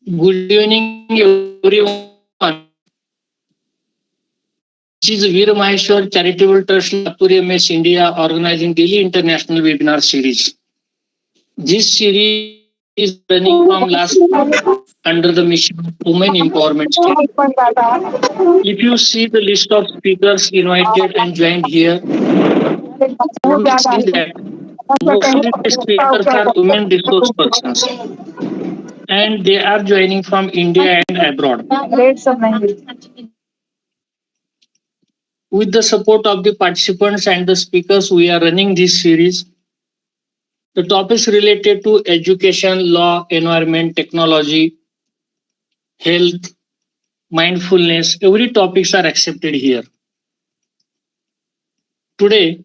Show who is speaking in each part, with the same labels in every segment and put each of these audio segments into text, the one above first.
Speaker 1: Good evening, everyone. This is Veer Maheshwar, Charitable Trust, Latur MS India, organizing daily international webinar series. This series is running from last under the mission of Women Empowerment Series. If you see the list of speakers invited and joined here, you will see that mostly the speakers are women resource persons and they are joining from India and abroad. With the support of the participants and the speakers, we are running this series. The topics related to education, law, environment, technology, health, mindfulness, every topics are accepted here. Today,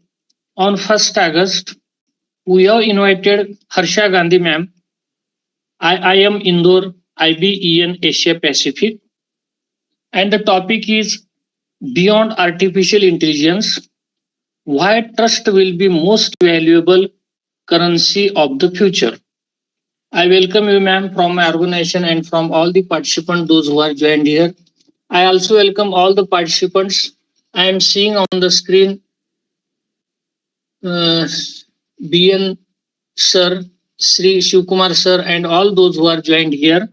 Speaker 1: on 1st August, we have invited Harsha Gandhi ma'am, IIM Indore, IBEN Asia Pacific, and the topic is Beyond Artificial Intelligence, why trust will be most valuable currency of the future. I welcome you, ma'am, from my organization and from all the participants, those who are joined here. I also welcome all the participants. I am seeing on the screen uh, BN sir, Sri Shivkumar sir, and all those who are joined here.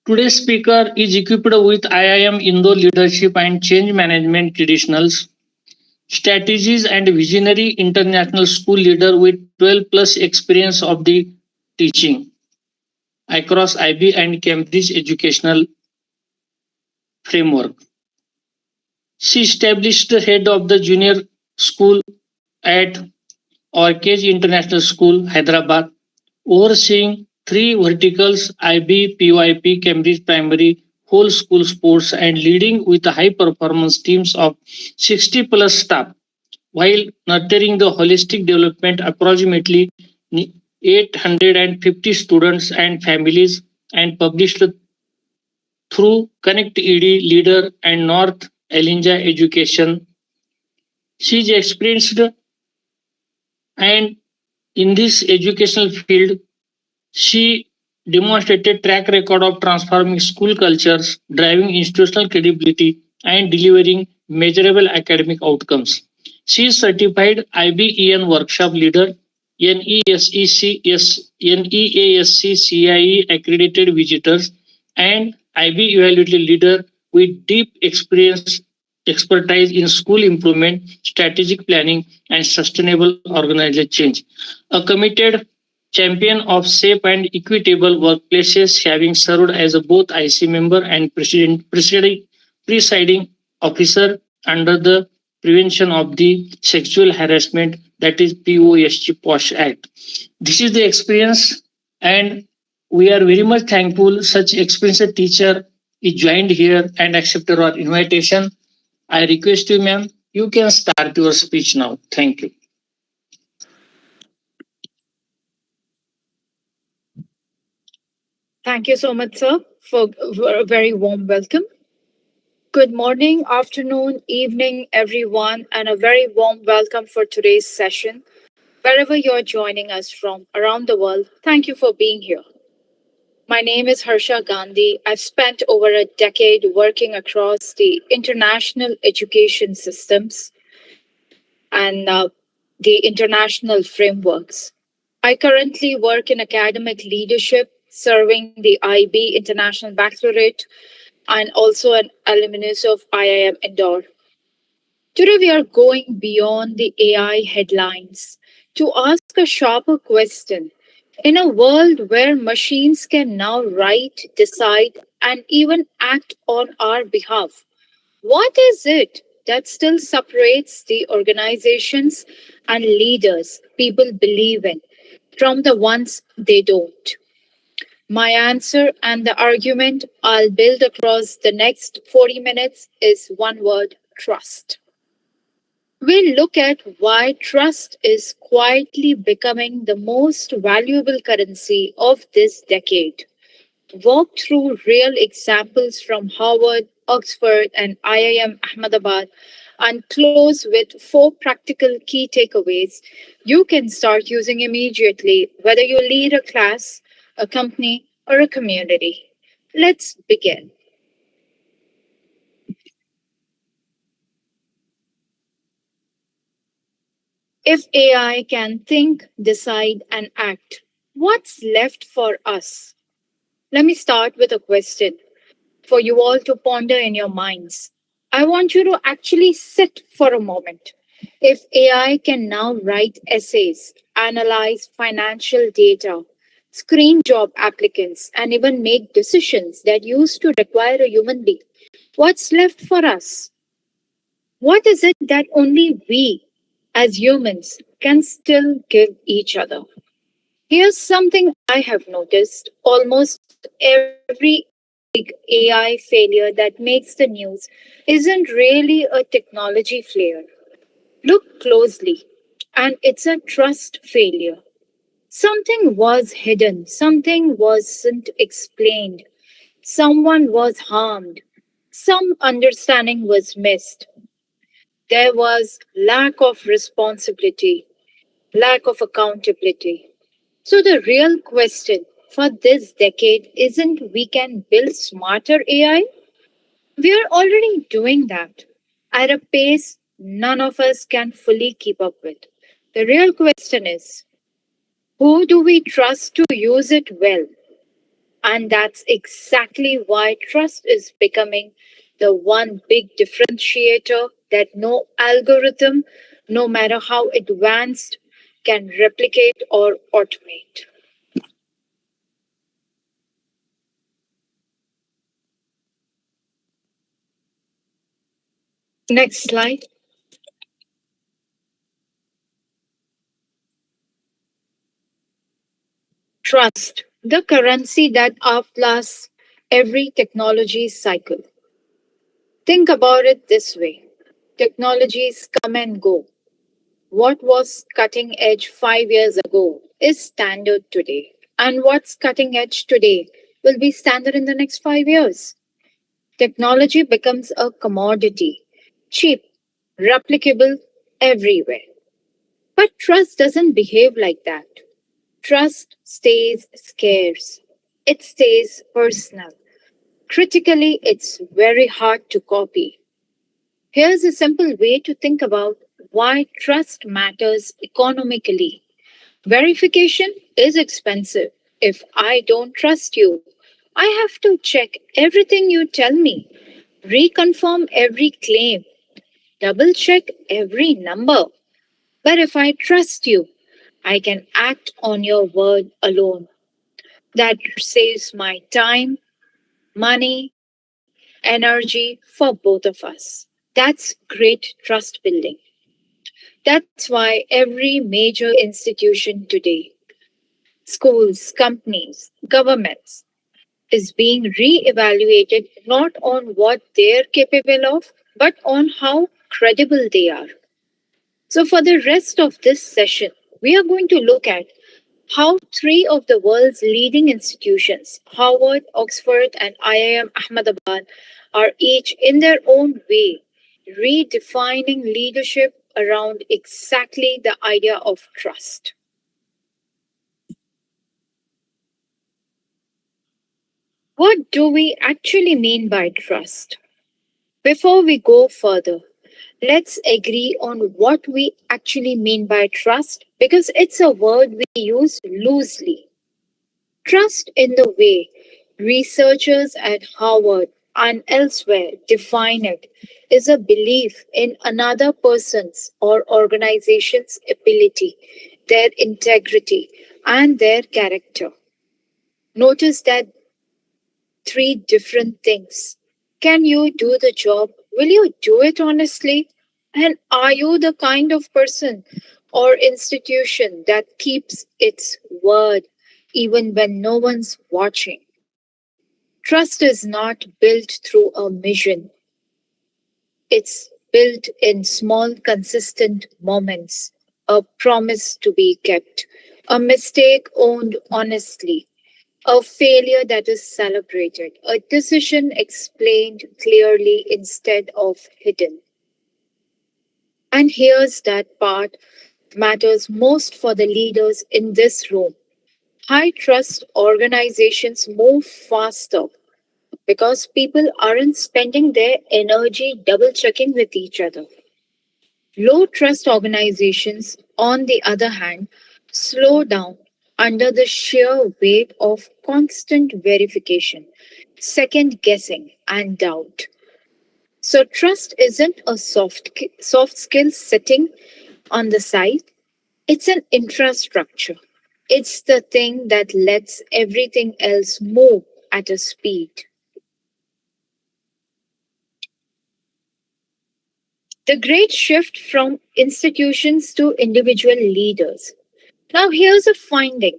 Speaker 1: Today's speaker is equipped with IIM Indore leadership and change management traditionals, strategies, and visionary international school leader with 12 plus experience of the teaching across IB and Cambridge educational framework. She established the head of the junior school at Orchid International School, Hyderabad, overseeing three verticals IB, PYP, Cambridge Primary, whole school sports, and leading with high performance teams of 60 plus staff, while nurturing the holistic development approximately 850 students and families, and published through Connect ED Leader and North Elinja Education. She is experienced and in this educational field, she demonstrated track record of transforming school cultures, driving institutional credibility, and delivering measurable academic outcomes. She is certified IBEN workshop leader, NEASC CIE accredited visitors, and IB evaluated leader with deep experience expertise in school improvement, strategic planning, and sustainable organizational change. A committed champion of safe and equitable workplaces, having served as a both IC member and presiding officer under the Prevention of the Sexual Harassment, that is POSG POSH Act. This is the experience, and we are very much thankful such experienced teacher is joined here and accepted our invitation. I request you, ma'am, you can start your speech now. Thank you.
Speaker 2: Thank you so much, sir, for a very warm welcome. Good morning, afternoon, evening, everyone, and a very warm welcome for today's session. Wherever you're joining us from around the world, thank you for being here. My name is Harsha Gandhi. I've spent over a decade working across the international education systems and the international frameworks. I currently work in academic leadership, serving the IB International Baccalaureate and also an alumnus of IIM Indore. Today, we are going beyond the AI headlines to ask a sharper question. In a world where machines can now write, decide, and even act on our behalf, what is it that still separates the organizations and leaders people believe in from the ones they don't? My answer and the argument I'll build across the next 40 minutes is one word: trust. We'll look at why trust is quietly becoming the most valuable currency of this decade. Walk through real examples from Harvard, Oxford, and IIM Ahmedabad, and close with four practical key takeaways you can start using immediately, whether you lead a class, a company, or a community? Let's begin. If AI can think, decide, and act, what's left for us? Let me start with a question for you all to ponder in your minds. I want you to actually sit for a moment. If AI can now write essays, analyze financial data, screen job applicants, and even make decisions that used to require a human being, what's left for us? What is it that only we as humans can still give each other? Here's something I have noticed: almost every big AI failure that makes the news isn't really a technology failure. Look closely, and it's a trust failure. Something was hidden, something wasn't explained, someone was harmed, some understanding was missed. There was lack of responsibility, lack of accountability. So the real question for this decade isn't we can build smarter AI. We are already doing that at a pace none of us can fully keep up with. The real question is who do we trust to use it well? And that's exactly why trust is becoming the one big differentiator that no algorithm, no matter how advanced, can replicate or automate. Next slide. Trust, the currency that outlasts every technology cycle. Think about it this way: technologies come and go. What was cutting edge 5 years ago is standard today. And what's cutting edge today will be standard in the next 5 years. Technology becomes a commodity, cheap, replicable everywhere. But trust doesn't behave like that. Trust stays scarce, it stays personal. Critically, it's very hard to copy. Here's a simple way to think about why trust matters economically. Verification is expensive. If I don't trust you, I have to check everything you tell me, reconfirm every claim, double check every number. But if I trust you, I can act on your word alone. That saves my time, money, energy for both of us. That's great trust building. That's why every major institution today, schools, companies, governments, is being re-evaluated not on what they're capable of, but on how credible they are. So, for the rest of this session, we are going to look at how three of the world's leading institutions, Harvard, Oxford, and IIM Ahmedabad, are each in their own way redefining leadership around exactly the idea of trust. What do we actually mean by trust? Before we go further, let's agree on what we actually mean by trust because it's a word we use loosely. Trust, in the way researchers at Harvard and elsewhere define it, is a belief in another person's or organization's ability, their integrity, and their character. Notice that three different things. Can you do the job? Will you do it honestly? And are you the kind of person or institution that keeps its word even when no one's watching? Trust is not built through a mission, it's built in small, consistent moments. A promise to be kept, a mistake owned honestly, a failure that is celebrated, a decision explained clearly instead of hidden. And here's that part matters most for the leaders in this room. High trust organizations move faster because people aren't spending their energy double checking with each other. Low trust organizations, on the other hand, slow down under the sheer weight of constant verification, second guessing, and doubt. So, trust isn't a soft skill sitting on the side, it's an infrastructure. It's the thing that lets everything else move at a speed. The great shift from institutions to individual leaders. Now, here's a finding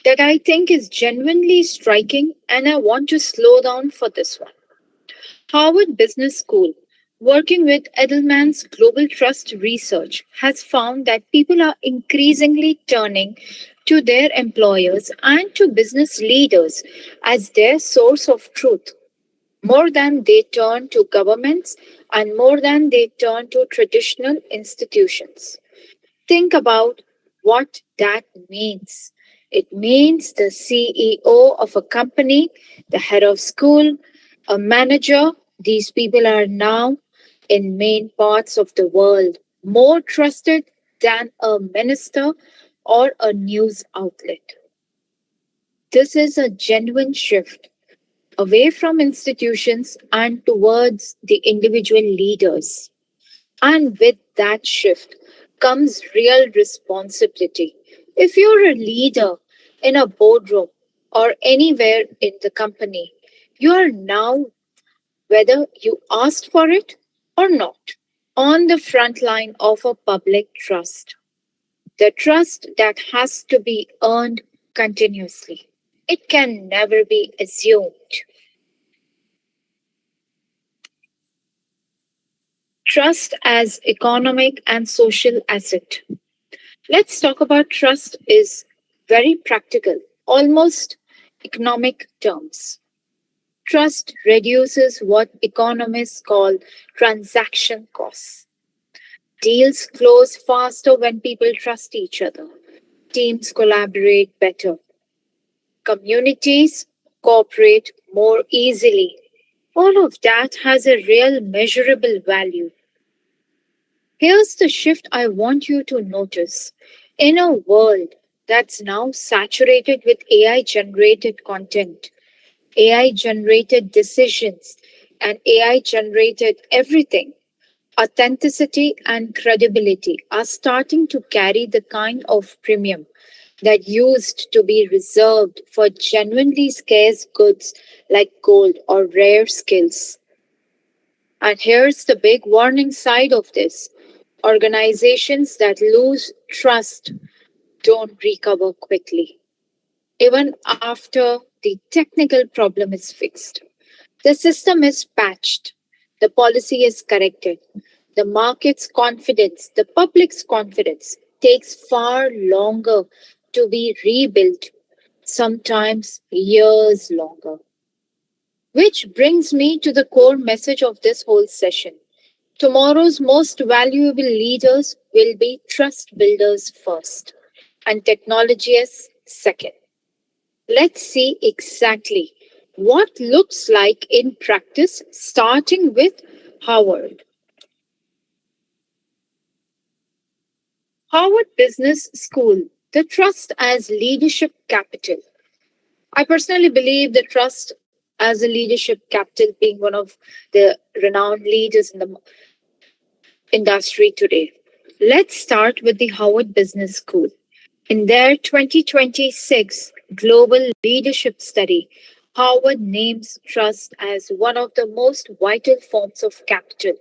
Speaker 2: that I think is genuinely striking, and I want to slow down for this one. Harvard Business School, working with Edelman's Global Trust Research, has found that people are increasingly turning to their employers and to business leaders as their source of truth, more than they turn to governments and more than they turn to traditional institutions. Think about what that means. It means the CEO of a company, the head of school, a manager. These people are now in main parts of the world more trusted than a minister or a news outlet. This is a genuine shift away from institutions and towards the individual leaders. And with that shift comes real responsibility. If you're a leader in a boardroom or anywhere in the company, you are now, whether you asked for it or not, on the front line of a public trust. The trust that has to be earned continuously. It can never be assumed. Trust as economic and social asset. Let's talk about trust is very practical, almost economic terms. Trust reduces what economists call transaction costs. Deals close faster when people trust each other. Teams collaborate better. Communities cooperate more easily. All of that has a real measurable value. Here's the shift I want you to notice. In a world that's now saturated with AI generated content, AI generated decisions, and AI generated everything, authenticity and credibility are starting to carry the kind of premium that used to be reserved for genuinely scarce goods like gold or rare skills. And here's the big warning side of this: organizations that lose trust don't recover quickly, even after the technical problem is fixed. The system is patched, the policy is corrected, the market's confidence, the public's confidence takes far longer to be rebuilt, sometimes years longer. Which brings me to the core message of this whole session. Tomorrow's most valuable leaders will be trust builders first and technologists second. Let's see exactly what looks like in practice, starting with Howard. Harvard Business School, the trust as leadership capital. I personally believe the trust as a leadership capital, being one of the renowned leaders in the industry today. Let's start with the Howard Business School. In their 2026 Global Leadership Study, Harvard names trust as one of the most vital forms of capital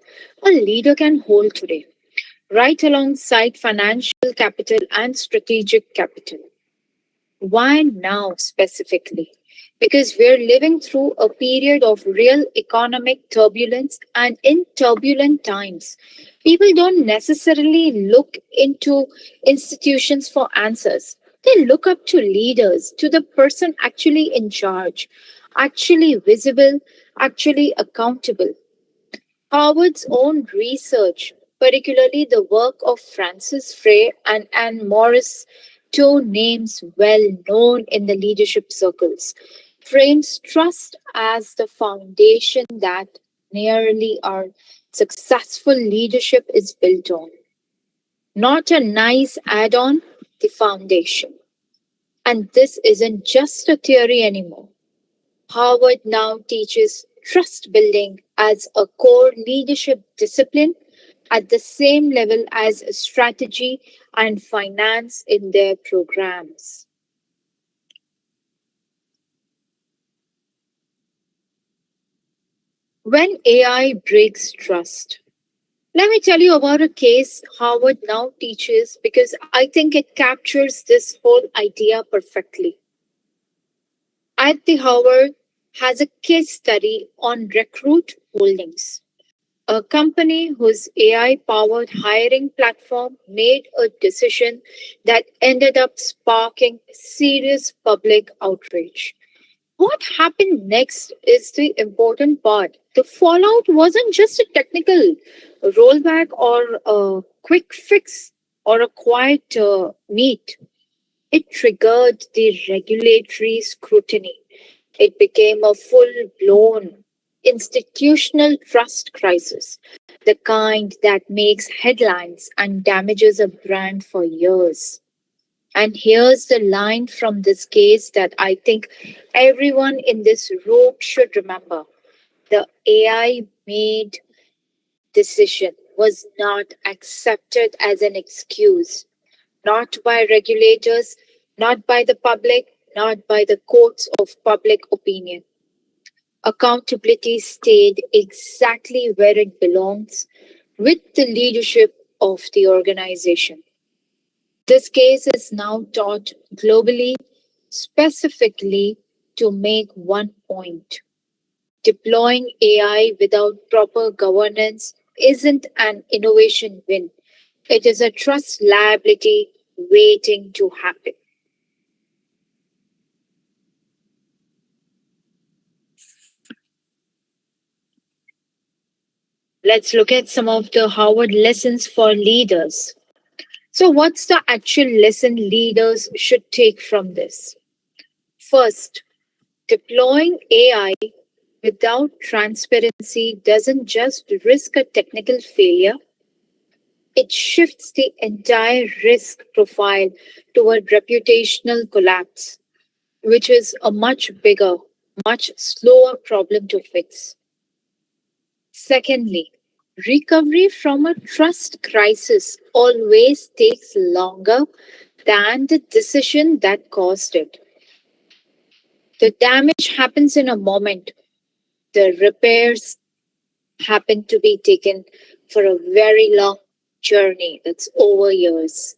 Speaker 2: a leader can hold today, right alongside financial capital and strategic capital. Why now specifically? Because we're living through a period of real economic turbulence, and in turbulent times, people don't necessarily look into institutions for answers. They look up to leaders, to the person actually in charge, actually visible, actually accountable. Harvard's own research, particularly the work of Francis Frey and Anne Morris, two names well known in the leadership circles, frames trust as the foundation that nearly our successful leadership is built on. Not a nice add on, the foundation. And this isn't just a theory anymore. Harvard now teaches trust building as a core leadership discipline at the same level as strategy and finance in their programs. When AI breaks trust, let me tell you about a case Harvard now teaches because I think it captures this whole idea perfectly. At the Harvard has a case study on Recruit Holdings, a company whose AI powered hiring platform made a decision that ended up sparking serious public outrage. What happened next is the important part. The fallout wasn't just a technical rollback or a quick fix or a quiet meet. It triggered the regulatory scrutiny. It became a full blown institutional trust crisis, the kind that makes headlines and damages a brand for years. And here's the line from this case that I think everyone in this room should remember. The AI made decision was not accepted as an excuse, not by regulators, not by the public, not by the courts of public opinion. Accountability stayed exactly where it belongs with the leadership of the organization. This case is now taught globally, specifically to make one point. Deploying AI without proper governance isn't an innovation win, it is a trust liability waiting to happen. Let's look at some of the Harvard lessons for leaders. So, what's the actual lesson leaders should take from this? First, deploying AI without transparency doesn't just risk a technical failure, it shifts the entire risk profile toward reputational collapse, which is a much bigger, much slower problem to fix. Secondly, recovery from a trust crisis always takes longer than the decision that caused it. The damage happens in a moment, the repairs happen to be taken for a very long journey that's over years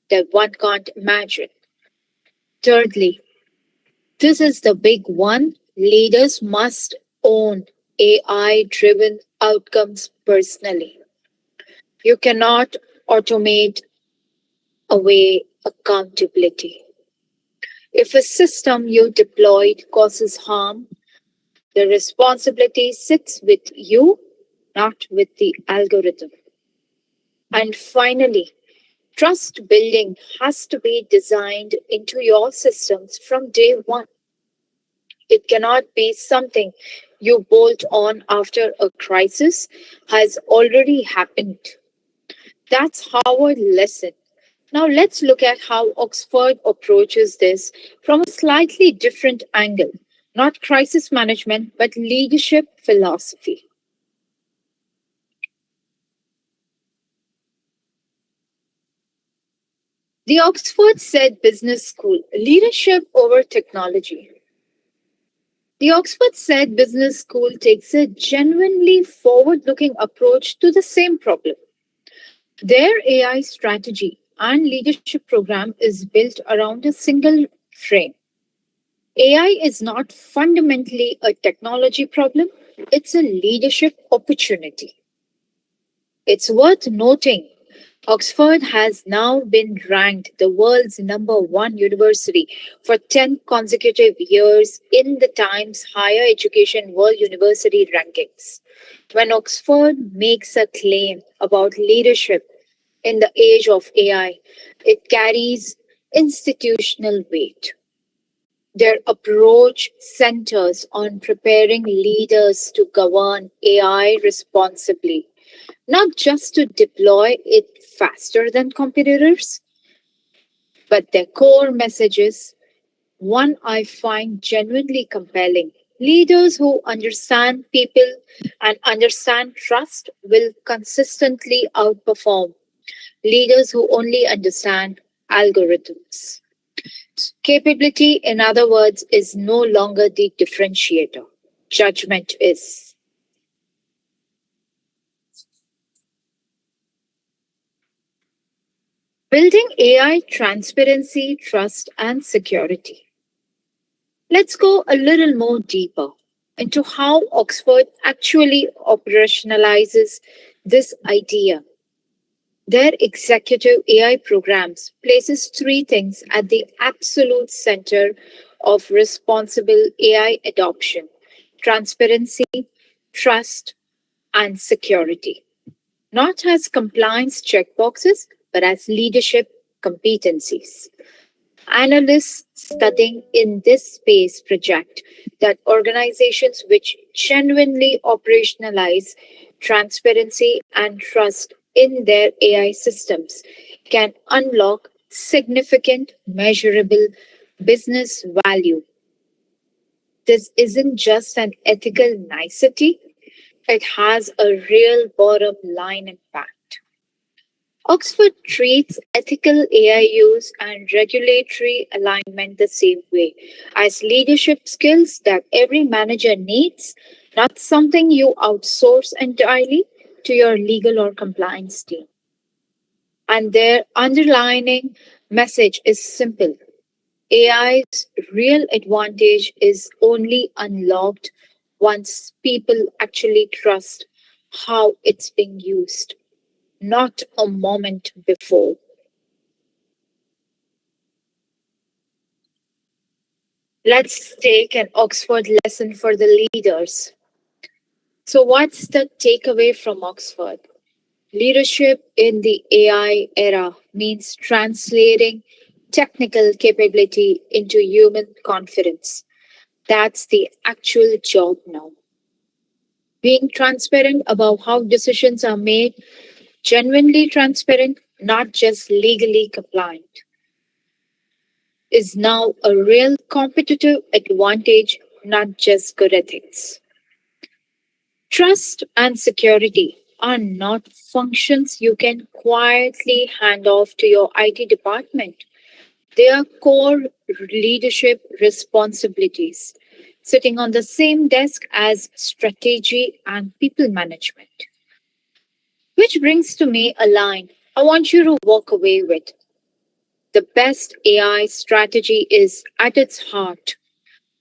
Speaker 2: that one can't imagine. Thirdly, this is the big one, leaders must own AI driven outcomes personally. You cannot automate away accountability. If a system you deployed causes harm, the responsibility sits with you, not with the algorithm. And finally, trust building has to be designed into your systems from day one. It cannot be something you bolt on after a crisis has already happened. That's Howard lesson. Now let's look at how Oxford approaches this from a slightly different angle. Not crisis management, but leadership philosophy. The Oxford said business school, leadership over technology. The Oxford said business school takes a genuinely forward looking approach to the same problem. Their AI strategy and leadership program is built around a single frame. AI is not fundamentally a technology problem, it's a leadership opportunity. It's worth noting Oxford has now been ranked the world's number one university for 10 consecutive years in the Times Higher Education World University rankings. When Oxford makes a claim about leadership in the age of AI, it carries institutional weight. Their approach centers on preparing leaders to govern AI responsibly, not just to deploy it faster than competitors, but their core message is one I find genuinely compelling. Leaders who understand people and understand trust will consistently outperform leaders who only understand algorithms. Capability, in other words, is no longer the differentiator. Judgment is. Building AI transparency, trust, and security. Let's go a little more deeper into how Oxford actually operationalizes this idea. Their executive AI programs places three things at the absolute center of responsible AI adoption: transparency, trust, and security. Not as compliance checkboxes, but as leadership competencies. Analysts studying in this space project that organizations which genuinely operationalize transparency and trust in their AI systems can unlock significant, measurable business value. This isn't just an ethical nicety, it has a real bottom line impact. Oxford treats ethical AI use and regulatory alignment the same way as leadership skills that every manager needs, not something you outsource entirely to your legal or compliance team. And their underlining message is simple: AI's real advantage is only unlocked once people actually trust how it's being used, not a moment before. Let's take an Oxford lesson for the leaders. So, what's the takeaway from Oxford? Leadership in the AI era means translating technical capability into human confidence. That's the actual job now. Being transparent about how decisions are made, genuinely transparent, not just legally compliant, is now a real competitive advantage, not just good ethics. Trust and security are not functions you can quietly hand off to your IT department. They are core leadership responsibilities, sitting on the same desk as strategy and people management. Which brings to me a line I want you to walk away with. The best AI strategy is, at its heart,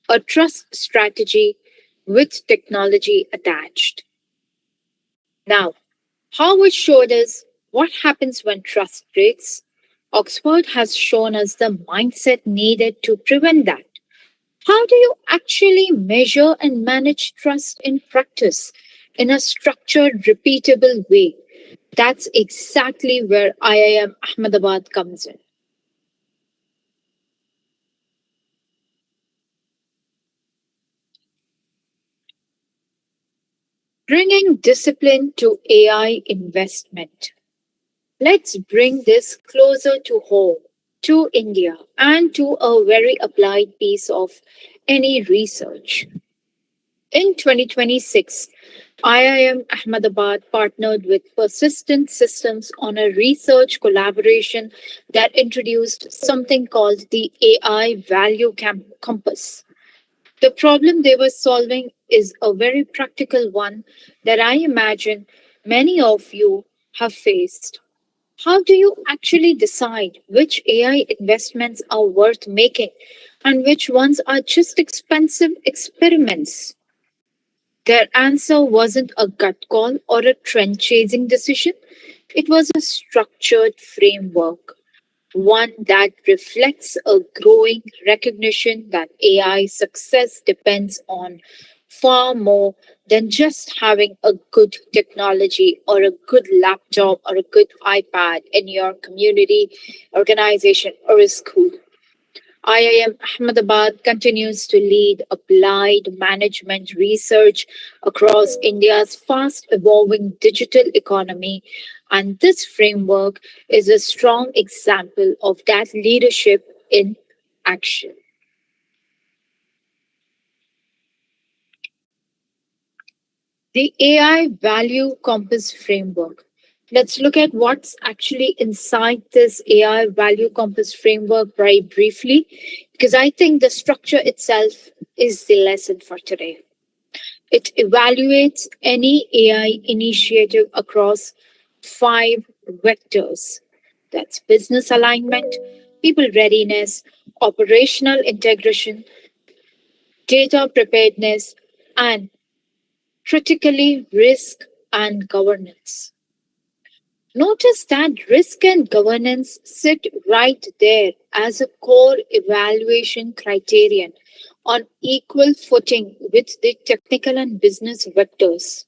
Speaker 2: a trust strategy with technology attached. Now, Harvard showed us what happens when trust breaks. Oxford has shown us the mindset needed to prevent that. How do you actually measure and manage trust in practice in a structured, repeatable way? That's exactly where IIM Ahmedabad comes in. Bringing discipline to AI investment. Let's bring this closer to home, to India, and to a very applied piece of any research. In 2026, IIM Ahmedabad partnered with Persistent Systems on a research collaboration that introduced something called the AI Compass. The problem they were solving is a very practical one that I imagine many of you have faced. How do you actually decide which AI investments are worth making and which ones are just expensive experiments? Their answer wasn't a gut call or a trend chasing decision, it was a structured framework, one that reflects a growing recognition that AI success depends on far more than just having a good technology or a good laptop or a good iPad in your community, organization, or a school. IIM Ahmedabad continues to lead applied management research across India's fast evolving digital economy, and this framework is a strong example of that leadership in action. The AI Value Compass Framework. Let's look at what's actually inside this AI Value Compass Framework very briefly, because I think the structure itself is the lesson for today. It evaluates any AI initiative across five vectors. That's business alignment, people readiness, operational integration, data preparedness, and critically risk and governance. Notice that risk and governance sit right there as a core evaluation criterion on equal footing with the technical and business vectors,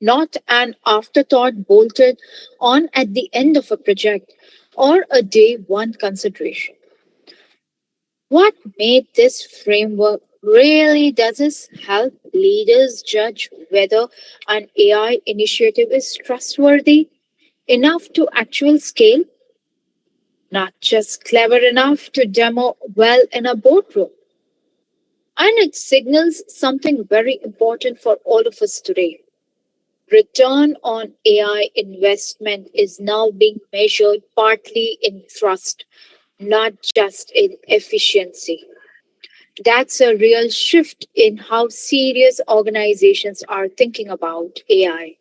Speaker 2: not an afterthought bolted on at the end of a project or a day one consideration. What made this framework really does is help leaders judge whether an AI initiative is trustworthy enough to actual scale, not just clever enough to demo well in a boardroom. And it signals something very important for all of us today. Return on AI investment is now being measured partly in trust, not just in efficiency. That's a real shift in how serious organizations are thinking about AI.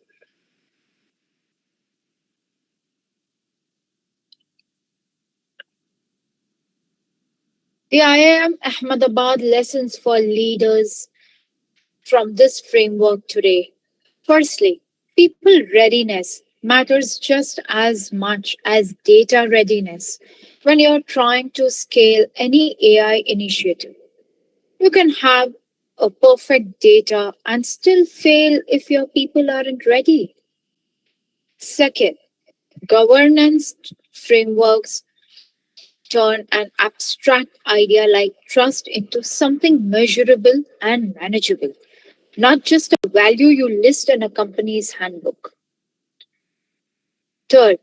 Speaker 2: The IIM Ahmedabad lessons for leaders from this framework today. Firstly, people readiness matters just as much as data readiness when you're trying to scale any AI initiative. You can have a perfect data and still fail if your people aren't ready. Second, governance frameworks turn an abstract idea like trust into something measurable and manageable, not just a value you list in a company's handbook. Third,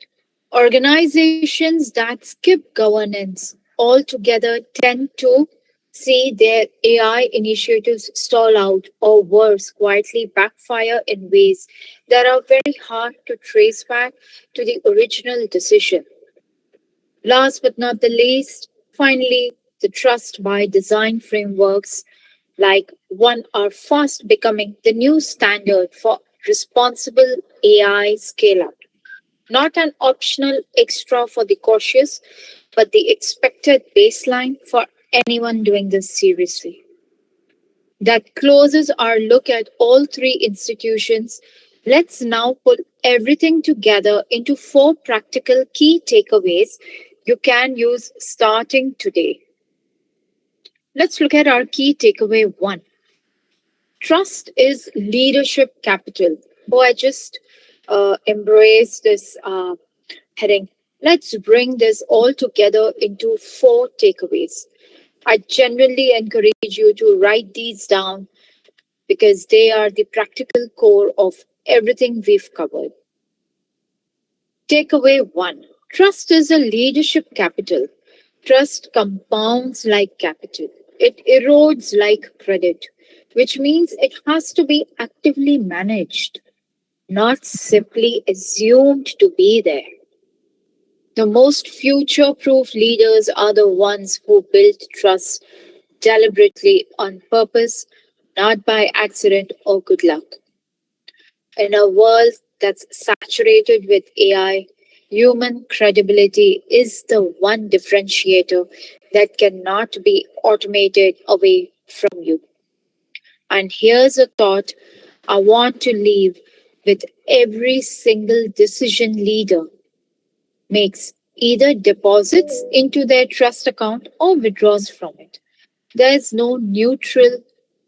Speaker 2: organizations that skip governance altogether tend to see their AI initiatives stall out or worse, quietly backfire in ways that are very hard to trace back to the original decision. Last but not the least, finally, the trust by design frameworks like one are fast becoming the new standard for responsible AI scale up. Not an optional extra for the cautious, but the expected baseline for anyone doing this seriously. That closes our look at all three institutions. Let's now put everything together into four practical key takeaways you can use starting today. Let's look at our key takeaway one. Trust is leadership capital. Oh, I just embrace this heading. Let's bring this all together into four takeaways. I genuinely encourage you to write these down because they are the practical core of everything we've covered. Takeaway one. Trust is a leadership capital. Trust compounds like capital. It erodes like credit, which means it has to be actively managed, not simply assumed to be there. The most future proof leaders are the ones who build trust deliberately on purpose, not by accident or good luck. In a world that's saturated with AI, human credibility is the one differentiator that cannot be automated away from you. And here's a thought I want to leave with every single decision leader makes either deposits into their trust account or withdraws from it. There is no neutral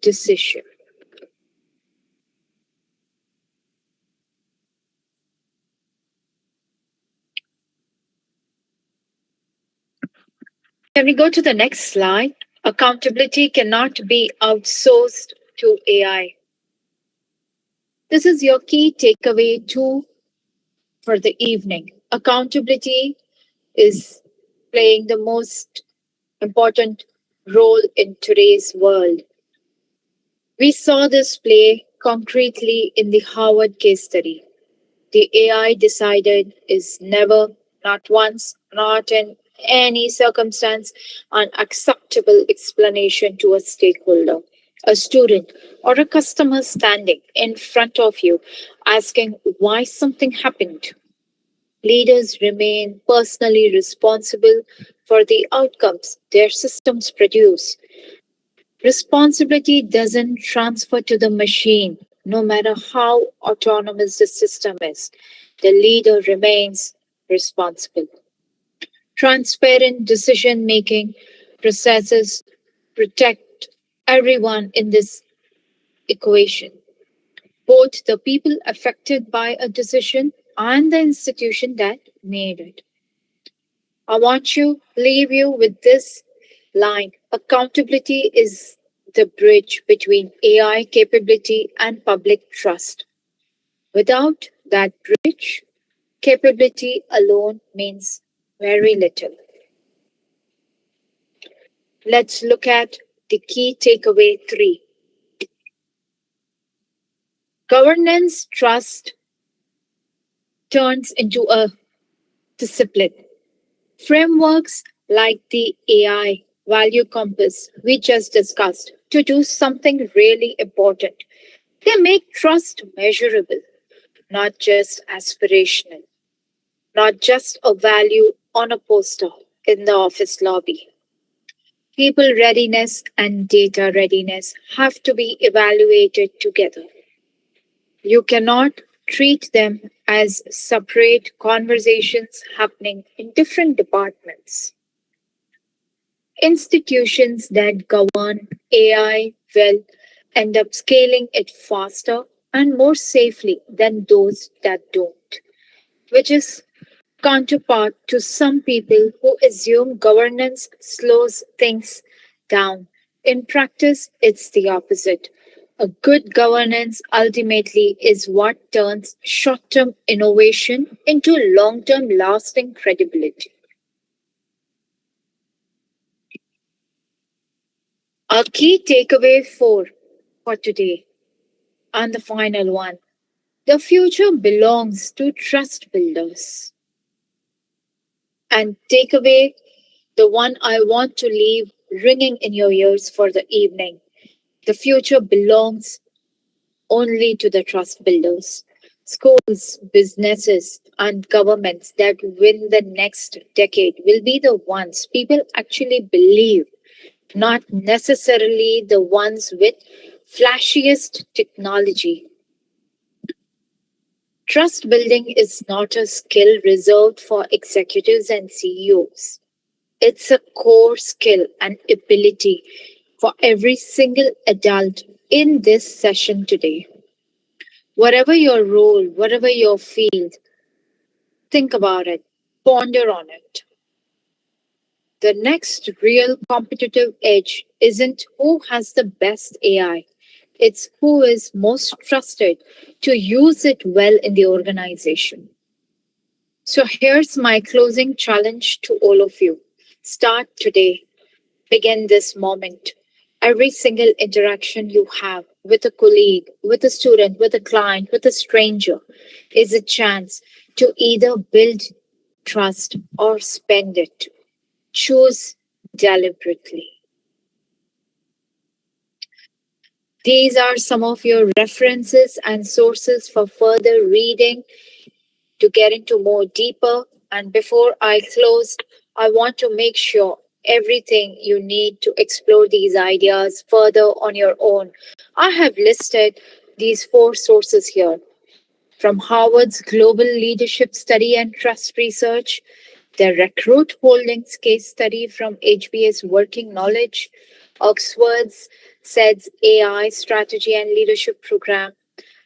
Speaker 2: decision. Can we go to the next slide? Accountability cannot be outsourced to AI. This is your key takeaway too for the evening. Accountability is playing the most important role in today's world. We saw this play concretely in the Harvard case study. The AI decided is never, not once, not in any circumstance, an acceptable explanation to a stakeholder, a student, or a customer standing in front of you asking why something happened. Leaders remain personally responsible for the outcomes their systems produce. Responsibility doesn't transfer to the machine, no matter how autonomous the system is. The leader remains responsible. Transparent decision making processes protect everyone in this equation, both the people affected by a decision and the institution that made it. I want to leave you with this line. Accountability is the bridge between AI capability and public trust. Without that bridge, capability alone means very little. Let's look at the key takeaway 3. Governance trust turns into a discipline. Frameworks like the AI value compass we just discussed to do something really important. They make trust measurable, not just aspirational, not just a value on a poster in the office lobby. People readiness and data readiness have to be evaluated together. You cannot treat them as separate conversations happening in different departments. Institutions that govern AI will end up scaling it faster and more safely than those that don't, which is counterpart to some people who assume governance slows things down. In practice, it's the opposite. A good governance ultimately is what turns short term innovation into long term lasting credibility. Our key takeaway 4 for today, and the final one: the future belongs to trust builders. And takeaway, the one I want to leave ringing in your ears for the evening: the future belongs only to the trust builders. Schools, businesses, and governments that win the next decade will be the ones people actually believe, not necessarily the ones with flashiest technology. Trust building is not a skill reserved for executives and CEOs. It's a core skill and ability for every single adult in this session today. Whatever your role, whatever your field, think about it, ponder on it. The next real competitive edge isn't who has the best AI, it's who is most trusted to use it well in the organization. So here's my closing challenge to all of you. Start today. Begin this moment. Every single interaction you have with a colleague, with a student, with a client, with a stranger is a chance to either build trust or spend it. Choose deliberately. These are some of your references and sources for further reading to get into more deeper. And before I close, I want to make sure everything you need to explore these ideas further on your own. I have listed these 4 sources here: from Harvard's Global Leadership Study and Trust Research, the Recruit Holdings case study from HBS Working Knowledge, Oxford's SEDS AI Strategy and Leadership Program,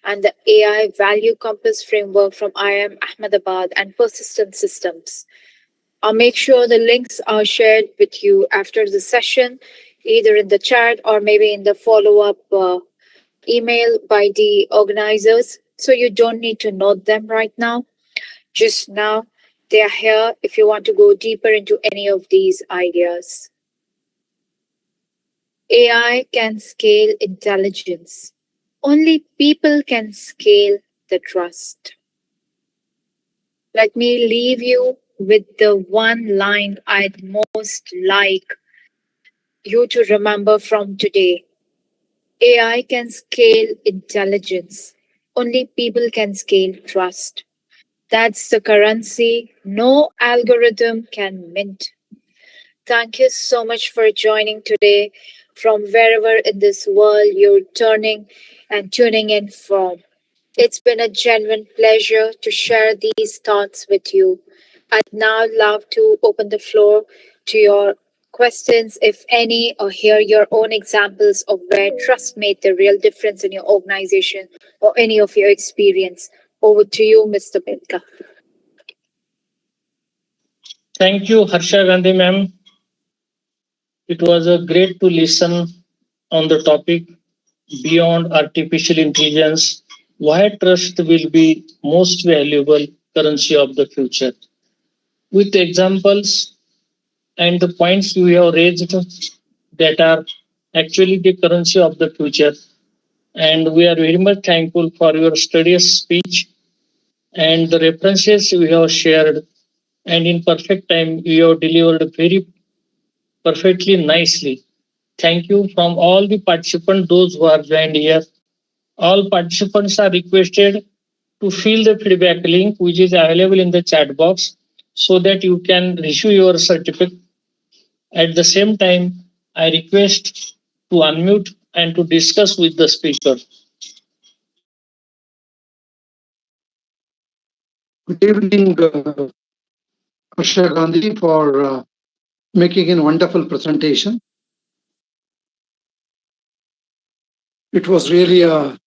Speaker 2: and the AI Value Compass Framework from IIM Ahmedabad and Persistent Systems. I'll make sure the links are shared with you after the session, either in the chat or maybe in the follow-up email by the organizers. So you don't need to note them right now. Just now, they are here if you want to go deeper into any of these ideas. AI can scale intelligence. Only people can scale the trust. Let me leave you with the one line I'd most like you to remember from today. AI can scale intelligence. Only people can scale trust. That's the currency no algorithm can mint. Thank you so much for joining today from wherever in this world you're turning and tuning in from. It's been a genuine pleasure to share these thoughts with you. I'd now love to open the floor to your questions, if any, or hear your own examples of where trust made the real difference in your organization or any of your experience. Over to you, Mr. BETKAR.
Speaker 1: Thank you, Harsha Gandhi ma'am. It was a great to listen on the topic beyond artificial intelligence, why trust will be most valuable currency of the future. With examples and the points we have raised that are actually the currency of the future. And we are very much thankful for your studious speech and the references we have shared. And in perfect time, you have delivered very perfectly nicely. Thank you from all the participants, those who are joined here. All participants are requested to fill the feedback link which is available in the chat box so that you can issue your certificate. At the same time, I request to unmute and to discuss with the speaker.
Speaker 3: Good evening, Harsha Gandhi, for making a wonderful presentation. It was really a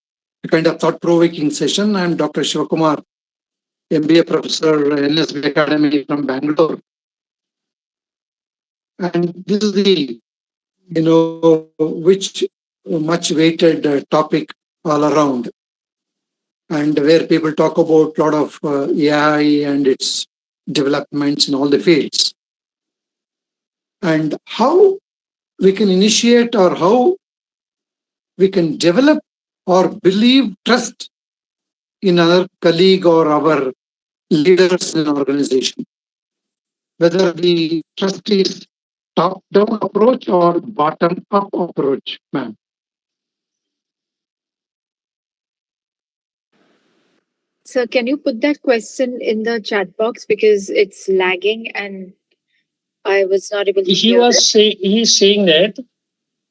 Speaker 3: kind of thought-provoking session. I'm Dr. Shivakumar, MBA professor, NSB Academy from Bangalore. And this is the, which much weighted topic all around. And where people talk about a lot of AI and its developments in all the fields. And how we can initiate or how we can develop or believe trust in our colleague or our leaders in an organization. Whether the trust is top-down approach or bottom-up approach, ma'am.
Speaker 2: So can you put that question in the chat box because it's lagging and I was not able to hear it.
Speaker 1: He's saying that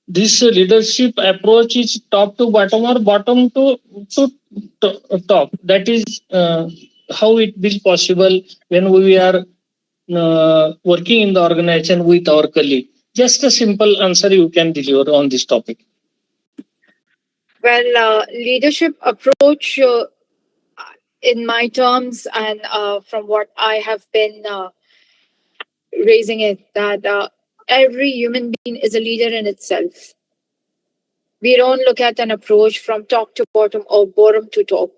Speaker 1: this leadership approach is top to bottom or bottom to top. That is how it is possible when we are working in the organization with our colleague. Just a simple answer you can deliver on this topic.
Speaker 2: Well, leadership approach in my terms and from what I have been raising it, that every human being is a leader in itself. We don't look at an approach from top to bottom or bottom to top.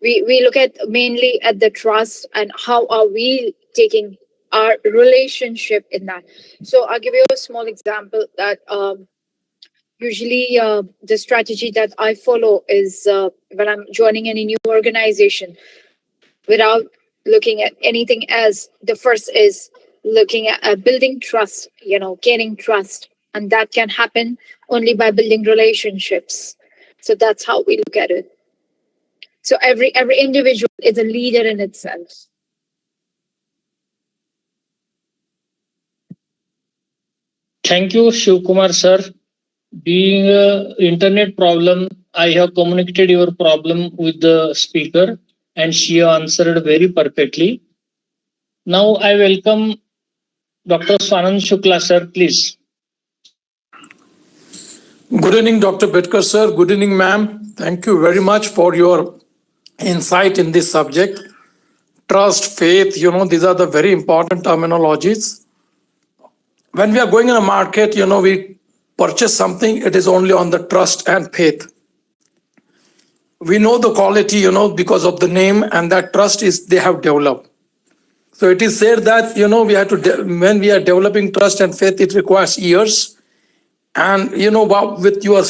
Speaker 2: We look at mainly at the trust and how are we taking our relationship in that. So I'll give you a small example that usually the strategy that I follow is when I'm joining any new organization, without looking at anything else, the first is looking at building trust, gaining trust. And that can happen only by building relationships. So that's how we look at it. So every individual is a leader in itself.
Speaker 1: Thank you, Shivkumar sir. Being an internet problem, I have communicated your problem with the speaker and she answered very perfectly. Now I welcome Dr. Swanand Shukla sir, please.
Speaker 4: Good evening, Dr. BETKAR sir. Good evening, ma'am. Thank you very much for your insight in this subject. trust, faith, these are the very important terminologies. When we are going in a market, we purchase something, it is only on the trust and faith. We know the quality, because of the name, and that trust is they have developed. So it is said that, we have to, when we are developing trust and faith, it requires years. And, with your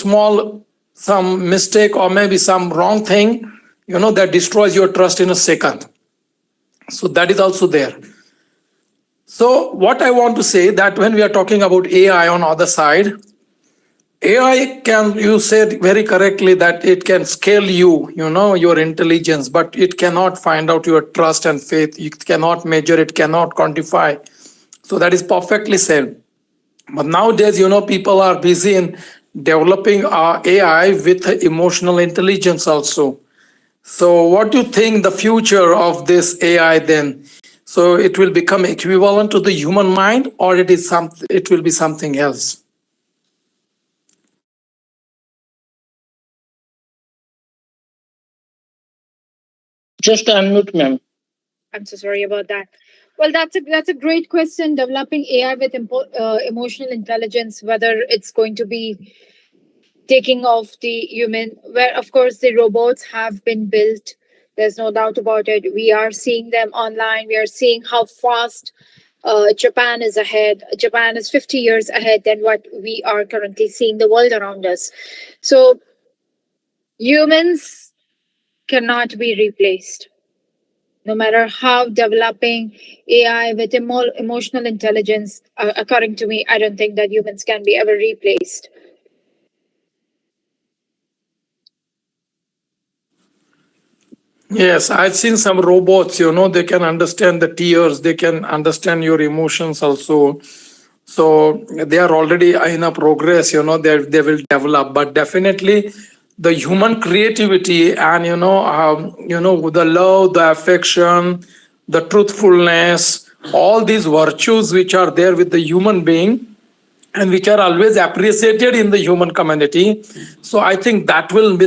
Speaker 4: some mistake or maybe some wrong thing, that destroys your trust in a second. So that is also there. So what I want to say that when we are talking about AI on the other side, AI can, you said very correctly that it can scale your intelligence, but it cannot find out your trust and faith. It cannot measure, it cannot quantify. So that is perfectly said. But nowadays, people are busy in developing AI with emotional intelligence also. So what do you think the future of this AI then? So it will become equivalent to the human mind, or it will be something else?
Speaker 1: Just unmute, ma'am.
Speaker 2: I'm so sorry about that. Well, that's a great question. Developing AI with emotional intelligence, whether it's going to be taking off the human, where of course the robots have been built. There's no doubt about it. We are seeing them online. We are seeing how fast Japan is ahead. Japan is 50 years ahead than what we are currently seeing the world around us. So humans cannot be replaced. No matter how developing AI with emotional intelligence, according to me, I don't think that humans can be ever replaced.
Speaker 4: Yes, I've seen some robots, they can understand the tears, they can understand your emotions also. So they are already in a progress, they will develop. But definitely the human creativity and, the love, the affection, the truthfulness, all these virtues which are there with the human being, and which are always appreciated in the human community. So I think that will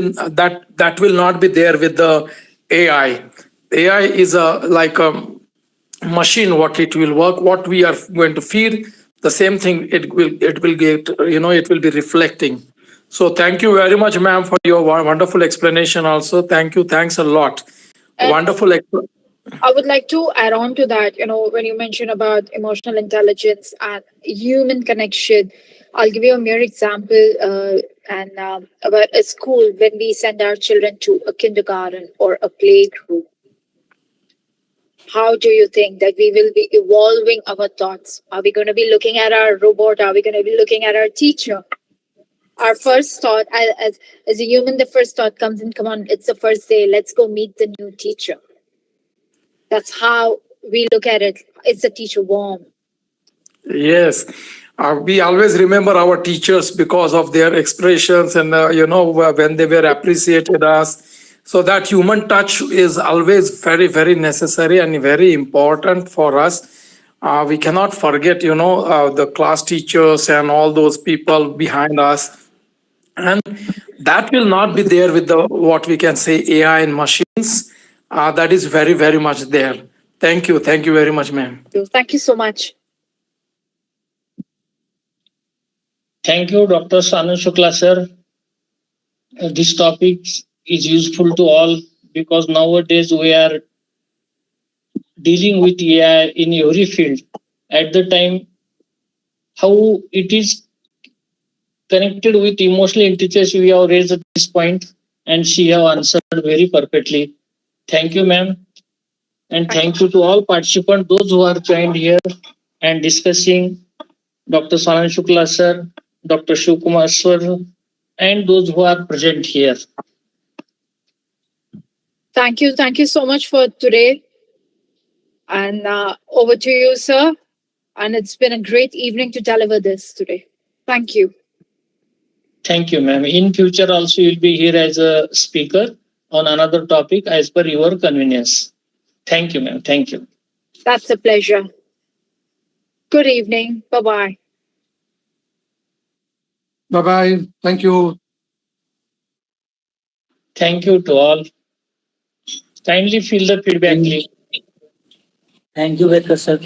Speaker 4: not be there with the AI. AI is like a machine. What it will work, what we are going to feed, the same thing it will get. It will be reflecting. So thank you very much, ma'am, for your wonderful explanation. Also, thank you. Thanks a lot.
Speaker 2: And
Speaker 4: Wonderful.
Speaker 2: I would like to add on to that, when you mention about emotional intelligence and human connection, I'll give you a mere example about a school when we send our children to a kindergarten or a playgroup. How do you think that we will be evolving our thoughts? Are we going to be looking at our robot? Are we going to be looking at our teacher? Our first thought, as a human, the first thought comes in, come on, it's the first day, let's go meet the new teacher. That's how we look at it. Is the teacher warm?
Speaker 4: Yes. We always remember our teachers because of their expressions and, when they were appreciated us. So that human touch is always very, very necessary and very important for us. We cannot forget, the class teachers and all those people behind us. And that will not be there with the what we can say AI and machines. That is very, very much there. Thank you. Thank you very much, ma'am.
Speaker 2: Thank you so much.
Speaker 1: Thank you, Dr. Sanu Shukla, sir. This topic is useful to all because nowadays we are dealing with AI in every field. At the time, how it is connected with emotional intelligence, we have raised at this point, and she have answered very perfectly. Thank you, ma'am. And thank you to all participants, those who are joined here and discussing, Dr. Sanan Shukla, sir, Dr. Shivkumar, sir, and those who are present here.
Speaker 2: Thank you. Thank you so much for today. And over to you, sir. And it's been a great evening to deliver this today. Thank you.
Speaker 1: Thank you, ma'am. In future also you'll be here as a speaker on another topic as per your convenience. Thank you, ma'am. Thank you.
Speaker 2: That's a pleasure. Good evening. Bye-bye.
Speaker 3: Bye-bye. Thank you.
Speaker 1: Thank you to all. Kindly fill the feedback link.
Speaker 5: Thank you, Betkar sir.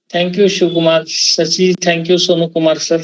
Speaker 1: Thank you, Shiv Kumar. Sachi, thank you, Sonu Kumar sir.